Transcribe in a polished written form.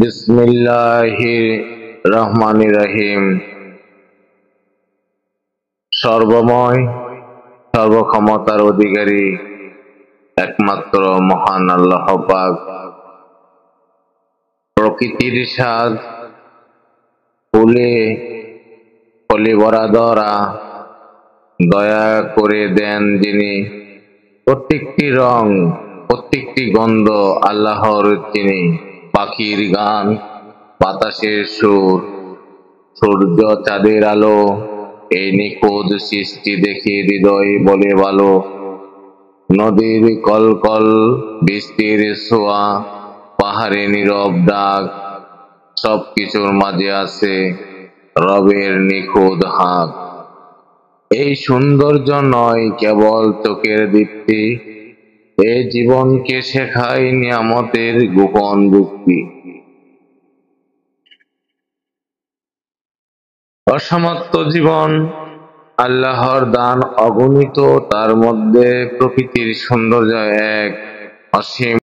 বিসমিল্লাহির রহমানির রহিম। সর্বময় সর্বক্ষমতার অধিকারী একমাত্র মহান আল্লাহ পাক। প্রকৃতির সাজ ফুলে ফলে ভরা ধরা দয়া করে দেন যিনি। প্রত্যেকটি রং প্রত্যেকটি গন্ধ আল্লাহর তিনি। পাখির গান বাতাসের সুর সূর্য চাঁদের আলো এই নিখুঁত সৃষ্টি দেখে হৃদয় বলে ভালো। নদীর কলকল বৃষ্টির ছোঁয়া পাহাড়ে নীরব ডাক সবকিছুর মাঝে আছে রবের নিখুঁত হাত। এই সৌন্দর্য নয় কেবল চোখের দীপ্তি, এ জীবনকে শেখায় নিয়ামতের গোপন যুক্তি। অসমাপ্ত জীবন আল্লাহর দান অগণিত, তার মধ্যে প্রকৃতির সৌন্দর্য এক অসীম।